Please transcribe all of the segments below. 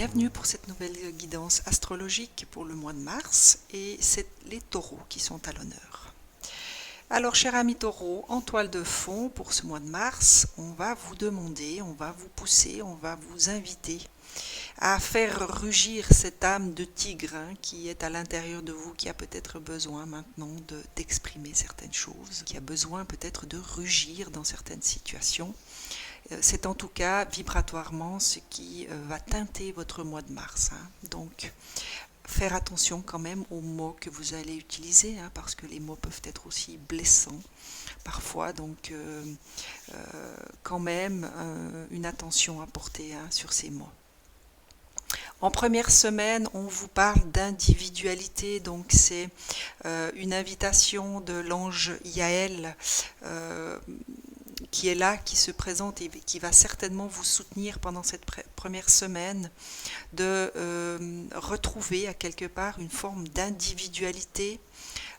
Bienvenue pour cette nouvelle guidance astrologique pour le mois de mars et c'est les taureaux qui sont à l'honneur. Alors chers amis taureaux, en toile de fond pour ce mois de mars, on va vous demander, on va vous pousser, on va vous inviter à faire rugir cette âme de tigre qui est à l'intérieur de vous, qui a peut-être besoin maintenant d'exprimer certaines choses, qui a besoin peut-être de rugir dans certaines situations. C'est en tout cas vibratoirement ce qui va teinter votre mois de mars. Donc, faire attention quand même aux mots que vous allez utiliser, parce que les mots peuvent être aussi blessants parfois. Donc, quand même, une attention à porter sur ces mots. En première semaine, on vous parle d'individualité, donc c'est une invitation de l'ange Yaël qui est là, qui se présente et qui va certainement vous soutenir pendant cette première semaine, de retrouver à quelque part une forme d'individualité,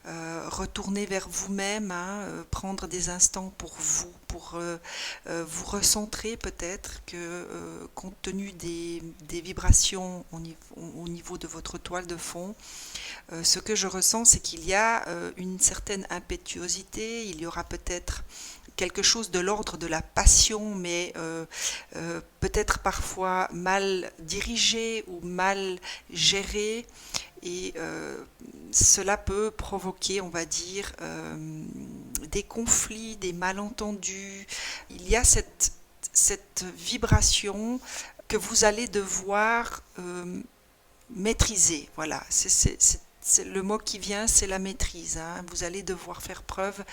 retourner vers vous-même, prendre des instants pour vous, pour vous recentrer peut-être que compte tenu des vibrations au niveau de votre toile de fond, ce que je ressens, c'est qu'il y a une certaine impétuosité, il y aura peut-être quelque chose de l'ordre de la passion, mais peut-être parfois mal dirigé ou mal géré, et cela peut provoquer, on va dire, des conflits, des malentendus. Il y a cette vibration que vous allez devoir maîtriser. Voilà, c'est le mot qui vient, c'est la maîtrise. Vous allez devoir faire preuve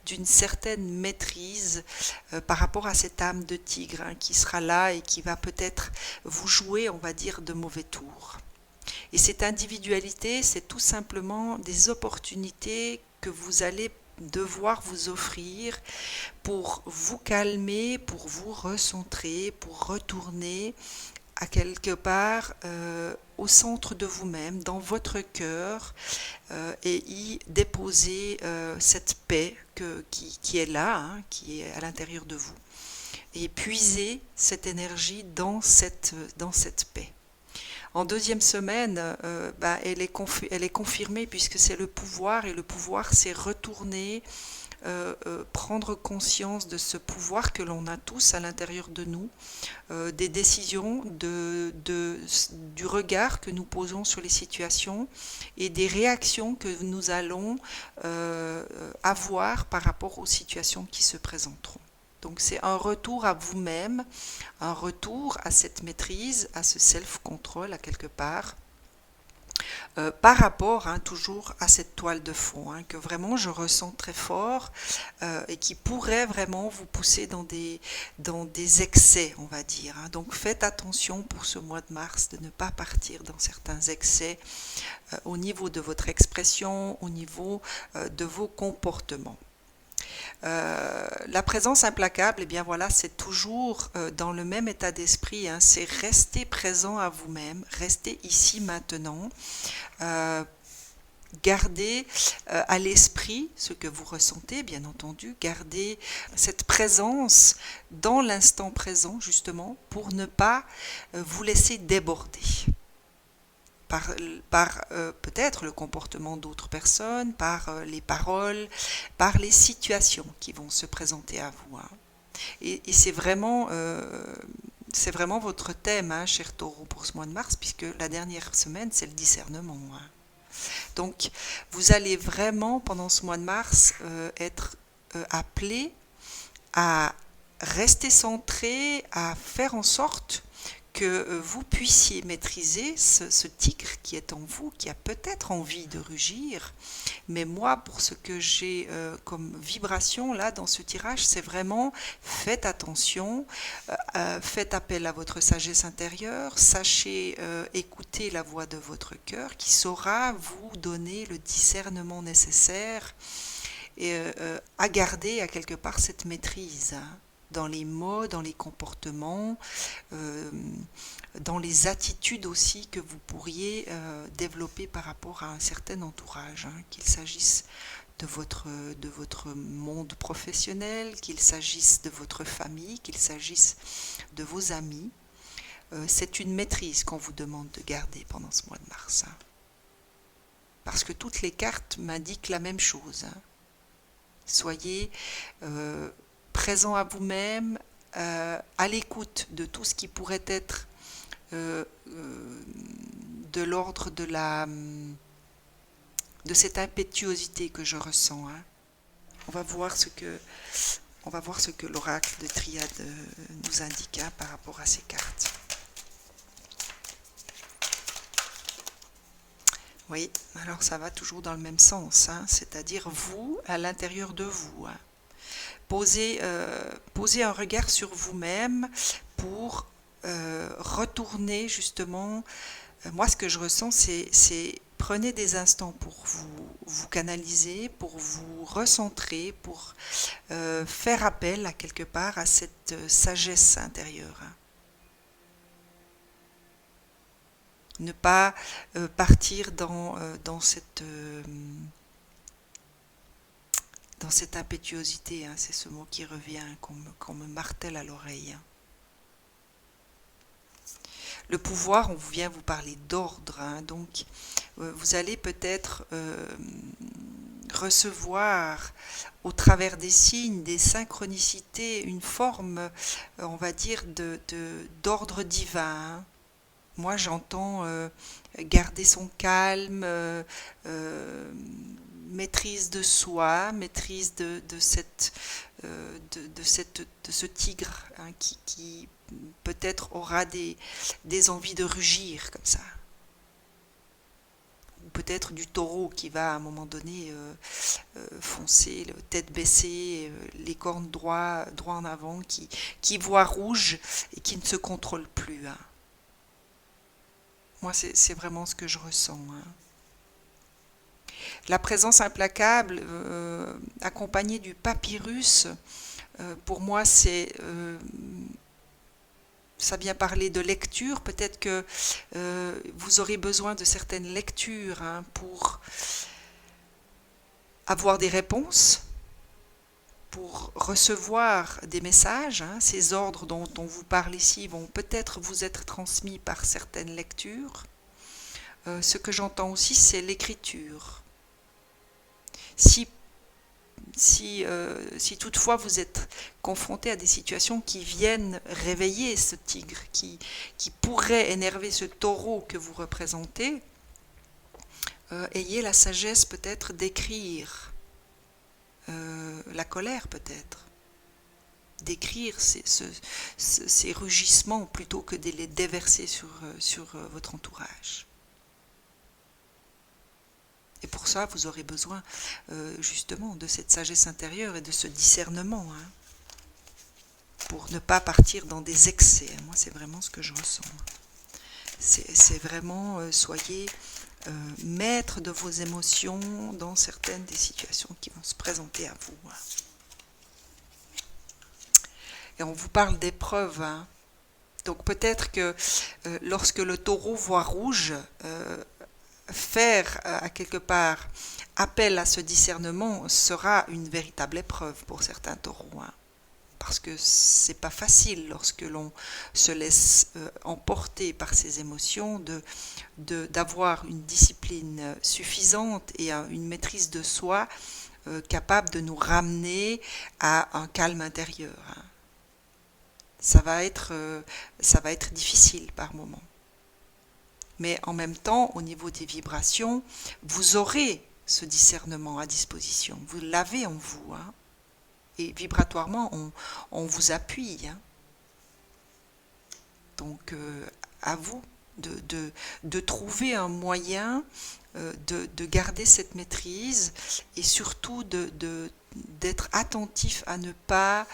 d'une certaine maîtrise par rapport à cette âme de tigre qui sera là et qui va peut-être vous jouer, on va dire, de mauvais tours. Et cette individualité, c'est tout simplement des opportunités que vous allez devoir vous offrir pour vous calmer, pour vous recentrer, pour retourner à quelque part au centre de vous-même, dans votre cœur, et y déposer cette paix qui est là, qui est à l'intérieur de vous, et puiser cette énergie dans cette paix. En deuxième semaine, elle est confirmée puisque c'est le pouvoir, et le pouvoir c'est retourner, prendre conscience de ce pouvoir que l'on a tous à l'intérieur de nous, des décisions, du regard que nous posons sur les situations et des réactions que nous allons avoir par rapport aux situations qui se présenteront. Donc c'est un retour à vous-même, un retour à cette maîtrise, à ce self-control à quelque part, par rapport toujours à cette toile de fond, que vraiment je ressens très fort et qui pourrait vraiment vous pousser dans des excès, on va dire. Donc faites attention pour ce mois de mars de ne pas partir dans certains excès au niveau de votre expression, au niveau de vos comportements. La présence implacable, bien voilà, c'est toujours dans le même état d'esprit, c'est rester présent à vous-même, rester ici maintenant, gardez à l'esprit ce que vous ressentez, bien entendu, gardez cette présence dans l'instant présent, justement, pour ne pas vous laisser déborder par peut-être le comportement d'autres personnes, par les paroles, par les situations qui vont se présenter à vous. Et c'est vraiment votre thème, cher Taureau, pour ce mois de mars, puisque la dernière semaine, c'est le discernement. Donc, vous allez vraiment, pendant ce mois de mars, être appelé à rester centré, à faire en sorte que vous puissiez maîtriser ce tigre qui est en vous, qui a peut-être envie de rugir. Mais moi, pour ce que j'ai comme vibration là dans ce tirage, c'est vraiment faites attention, faites appel à votre sagesse intérieure, sachez écouter la voix de votre cœur qui saura vous donner le discernement nécessaire et à garder à quelque part cette maîtrise. Dans les mots, dans les comportements, dans les attitudes aussi que vous pourriez développer par rapport à un certain entourage, qu'il s'agisse de votre monde professionnel, qu'il s'agisse de votre famille, qu'il s'agisse de vos amis. c'est une maîtrise qu'on vous demande de garder pendant ce mois de mars. Hein. Parce que toutes les cartes m'indiquent la même chose. Hein. Soyez présent à vous-même, à l'écoute de tout ce qui pourrait être de l'ordre de cette impétuosité que je ressens. Hein. On va voir ce que l'oracle de Triade nous indique par rapport à ces cartes. Oui, alors ça va toujours dans le même sens, hein, c'est-à-dire vous, à l'intérieur de vous. Hein. Posez un regard sur vous-même pour retourner justement. Moi, ce que je ressens, c'est prenez des instants pour vous canaliser, pour vous recentrer, pour faire appel à quelque part à cette sagesse intérieure. Hein. Ne pas partir dans cette impétuosité, hein, c'est ce mot qui revient, qu'on me martèle à l'oreille. Hein. Le pouvoir, on vient vous parler d'ordre, hein, donc vous allez peut-être recevoir au travers des signes, des synchronicités, une forme, on va dire, d'ordre divin. Hein. Moi, j'entends garder son calme, maîtrise de soi, maîtrise de ce tigre, hein, qui peut-être aura des envies de rugir comme ça. Ou peut-être du taureau qui va à un moment donné foncer, tête baissée, les cornes droit en avant, qui voit rouge et qui ne se contrôle plus. Hein. Moi, c'est vraiment ce que je ressens. Hein. La présence implacable, accompagnée du papyrus, pour moi, ça vient parler de lecture. Peut-être que vous aurez besoin de certaines lectures, hein, pour avoir des réponses, pour recevoir des messages. Hein. Ces ordres dont on vous parle ici vont peut-être vous être transmis par certaines lectures. Ce que j'entends aussi, c'est l'écriture. Si toutefois vous êtes confronté à des situations qui viennent réveiller ce tigre, qui pourrait énerver ce taureau que vous représentez, ayez la sagesse peut-être d'écrire la colère peut-être, d'écrire ces rugissements plutôt que de les déverser sur votre entourage. Et pour ça, vous aurez besoin justement de cette sagesse intérieure et de ce discernement, hein, pour ne pas partir dans des excès. Moi, c'est vraiment ce que je ressens. C'est vraiment, soyez maître de vos émotions dans certaines des situations qui vont se présenter à vous. Hein. Et on vous parle d'épreuves. Hein. Donc peut-être que lorsque le taureau voit rouge, faire à quelque part appel à ce discernement sera une véritable épreuve pour certains taureaux, hein, parce que c'est pas facile lorsque l'on se laisse emporter par ses émotions d'avoir une discipline suffisante et une maîtrise de soi capable de nous ramener à un calme intérieur. Hein. Ça va être difficile par moments. Mais en même temps, au niveau des vibrations, vous aurez ce discernement à disposition. Vous l'avez en vous. Hein. Et vibratoirement, on vous appuie. Hein. Donc, à vous de trouver un moyen de garder cette maîtrise et surtout d'être attentif à ne pas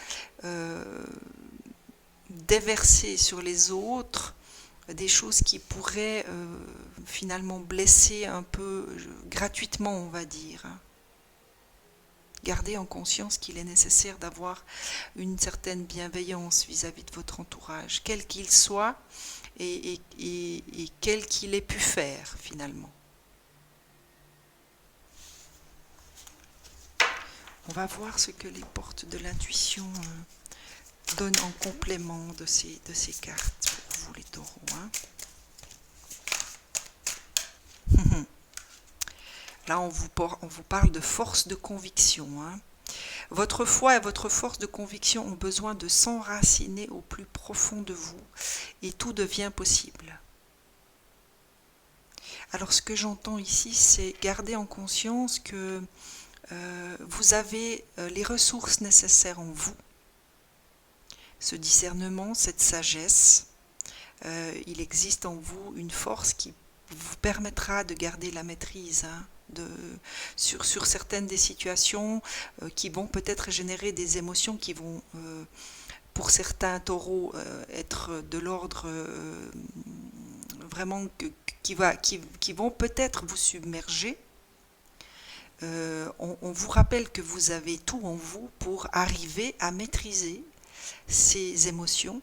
déverser sur les autres des choses qui pourraient finalement blesser un peu gratuitement, on va dire. Gardez en conscience qu'il est nécessaire d'avoir une certaine bienveillance vis-à-vis de votre entourage, quel qu'il soit et quel qu'il ait pu faire finalement. On va voir ce que les portes de l'intuition donnent en complément de ces cartes pour vous. vous les taureaux. Là, on vous parle de force de conviction. Votre foi et votre force de conviction ont besoin de s'enraciner au plus profond de vous et tout devient possible. Alors ce que j'entends ici, c'est garder en conscience que vous avez les ressources nécessaires en vous. Ce discernement, cette sagesse, il existe en vous une force qui vous permettra de garder la maîtrise sur certaines des situations qui vont peut-être générer des émotions qui vont, pour certains taureaux, être de l'ordre vraiment qui vont peut-être vous submerger. On vous rappelle que vous avez tout en vous pour arriver à maîtriser ces émotions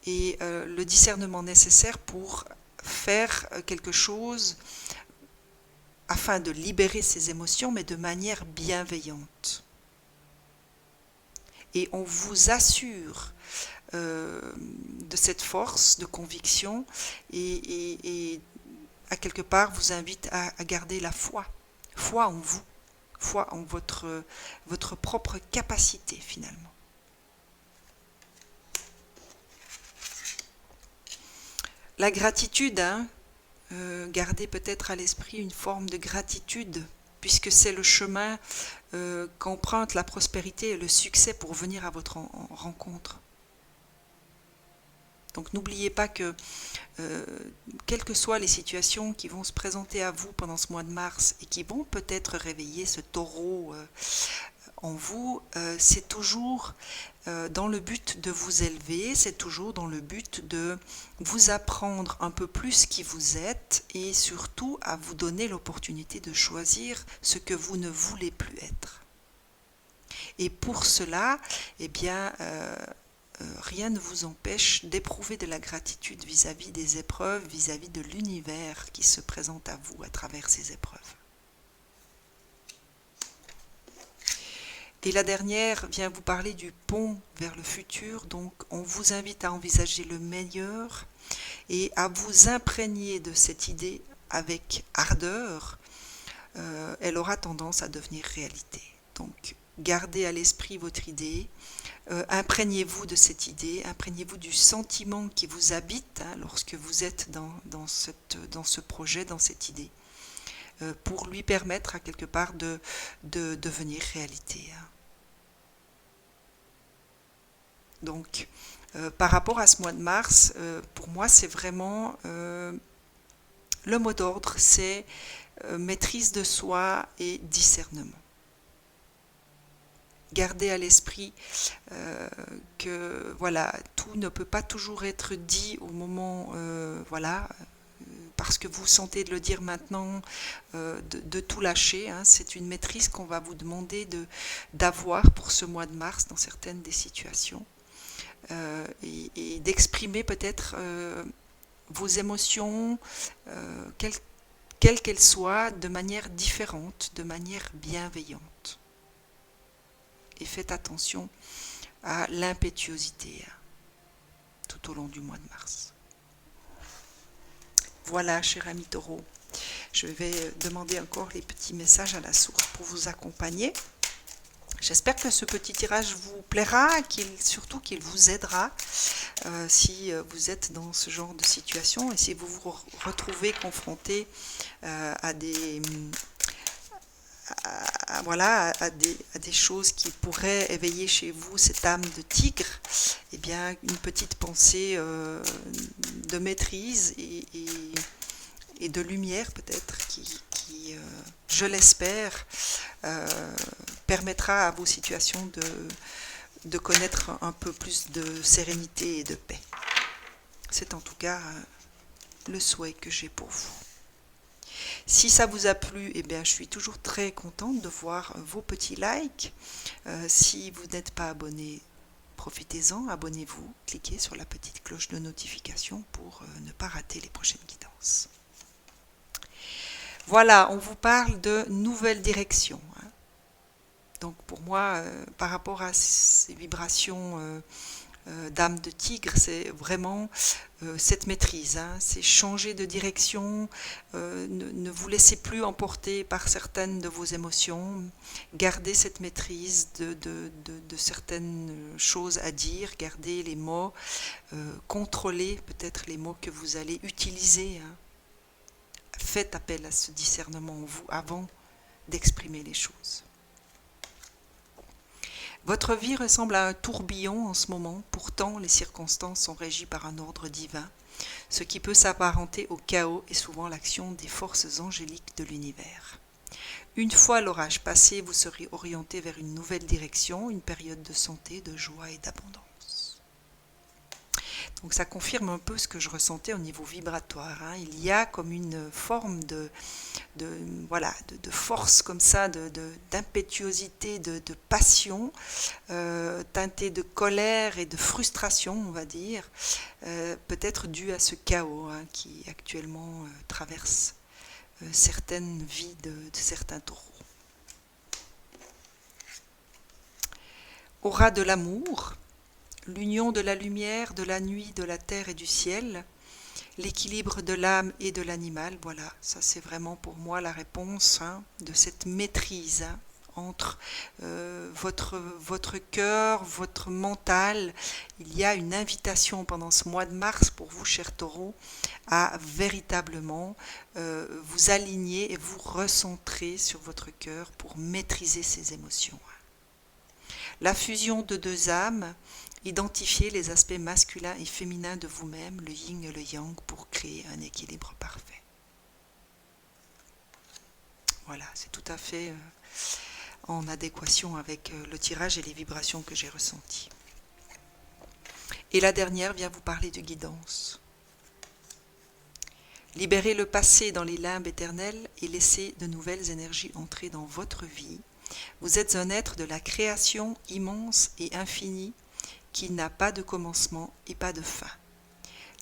et le discernement nécessaire pour faire quelque chose afin de libérer ces émotions, mais de manière bienveillante. Et on vous assure de cette force de conviction et à quelque part vous invite à garder la foi en vous, foi en votre propre capacité finalement. La gratitude, gardez peut-être à l'esprit une forme de gratitude, puisque c'est le chemin qu'emprunte la prospérité et le succès pour venir à votre rencontre. Donc n'oubliez pas que, quelles que soient les situations qui vont se présenter à vous pendant ce mois de mars et qui vont peut-être réveiller ce taureau en vous, c'est toujours dans le but de vous élever, c'est toujours dans le but de vous apprendre un peu plus qui vous êtes et surtout à vous donner l'opportunité de choisir ce que vous ne voulez plus être. Et pour cela, eh bien, rien ne vous empêche d'éprouver de la gratitude vis-à-vis des épreuves, vis-à-vis de l'univers qui se présente à vous à travers ces épreuves. Et la dernière vient vous parler du pont vers le futur, donc on vous invite à envisager le meilleur et à vous imprégner de cette idée avec ardeur. Elle aura tendance à devenir réalité. Donc gardez à l'esprit votre idée, imprégnez-vous de cette idée, imprégnez-vous du sentiment qui vous habite lorsque vous êtes dans ce projet, dans cette idée, pour lui permettre à quelque part de devenir réalité. Donc, par rapport à ce mois de mars, pour moi, c'est vraiment le mot d'ordre, c'est maîtrise de soi et discernement. Gardez à l'esprit que voilà, tout ne peut pas toujours être dit au moment, parce que vous sentez de le dire maintenant, de tout lâcher. C'est une maîtrise qu'on va vous demander d'avoir pour ce mois de mars dans certaines des situations. Et d'exprimer peut-être vos émotions, quelles qu'elles soient, de manière différente, de manière bienveillante. Et faites attention à l'impétuosité tout au long du mois de mars. Voilà, cher ami Taureau, je vais demander encore les petits messages à la source pour vous accompagner. J'espère que ce petit tirage vous plaira, surtout qu'il vous aidera si vous êtes dans ce genre de situation et si vous vous retrouvez confronté à des choses qui pourraient éveiller chez vous cette âme de tigre. Eh bien, une petite pensée de maîtrise et de lumière peut-être qui je l'espère, permettra à vos situations de connaître un peu plus de sérénité et de paix. C'est en tout cas le souhait que j'ai pour vous. Si ça vous a plu, eh bien, je suis toujours très contente de voir vos petits likes. Si vous n'êtes pas abonné, profitez-en, abonnez-vous, cliquez sur la petite cloche de notification pour ne pas rater les prochaines guidances. Voilà, on vous parle de nouvelles directions. Donc pour moi, par rapport à ces vibrations Dame de tigre, c'est vraiment cette maîtrise, hein, c'est changer de direction, ne vous laissez plus emporter par certaines de vos émotions, gardez cette maîtrise de certaines choses à dire, gardez les mots, contrôlez peut-être les mots que vous allez utiliser, hein. Faites appel à ce discernement en vous avant d'exprimer les choses. Votre vie ressemble à un tourbillon en ce moment, pourtant les circonstances sont régies par un ordre divin. Ce qui peut s'apparenter au chaos est souvent l'action des forces angéliques de l'univers. Une fois l'orage passé, vous serez orienté vers une nouvelle direction, une période de santé, de joie et d'abondance. Donc ça confirme un peu ce que je ressentais au niveau vibratoire, hein. Il y a comme une forme de force comme ça, d'impétuosité, de passion, teintée de colère et de frustration, on va dire, peut-être due à ce chaos, hein, qui actuellement traverse certaines vies de certains taureaux. Aura de l'amour, l'union de la lumière, de la nuit, de la terre et du ciel, l'équilibre de l'âme et de l'animal, voilà, ça c'est vraiment pour moi la réponse, hein, de cette maîtrise, hein, entre votre cœur, votre mental. Il y a une invitation pendant ce mois de mars pour vous, chers taureaux, à véritablement vous aligner et vous recentrer sur votre cœur pour maîtriser ces émotions. La fusion de deux âmes, identifiez les aspects masculins et féminins de vous-même, le yin et le yang, pour créer un équilibre parfait. Voilà, c'est tout à fait en adéquation avec le tirage et les vibrations que j'ai ressenties. Et la dernière vient vous parler de guidance. Libérez le passé dans les limbes éternelles et laissez de nouvelles énergies entrer dans votre vie. Vous êtes un être de la création immense et infinie qui n'a pas de commencement et pas de fin.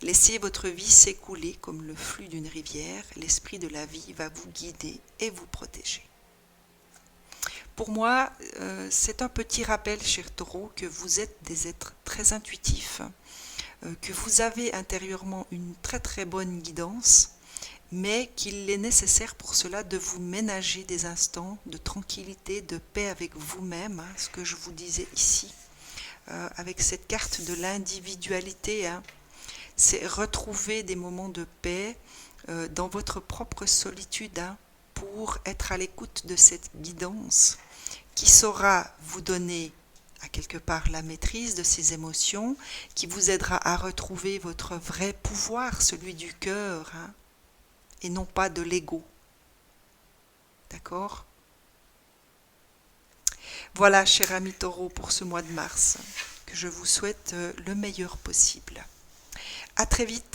Laissez votre vie s'écouler comme le flux d'une rivière, l'esprit de la vie va vous guider et vous protéger. Pour moi, c'est un petit rappel, chers taureaux, que vous êtes des êtres très intuitifs, que vous avez intérieurement une très très bonne guidance, mais qu'il est nécessaire pour cela de vous ménager des instants de tranquillité, de paix avec vous-même, hein, ce que je vous disais ici. Avec cette carte de l'individualité, hein, c'est retrouver des moments de paix dans votre propre solitude, hein, pour être à l'écoute de cette guidance qui saura vous donner à quelque part la maîtrise de ces émotions, qui vous aidera à retrouver votre vrai pouvoir, celui du cœur, hein, et non pas de l'ego. D'accord ? Voilà, cher ami taureau, pour ce mois de mars, que je vous souhaite le meilleur possible. À très vite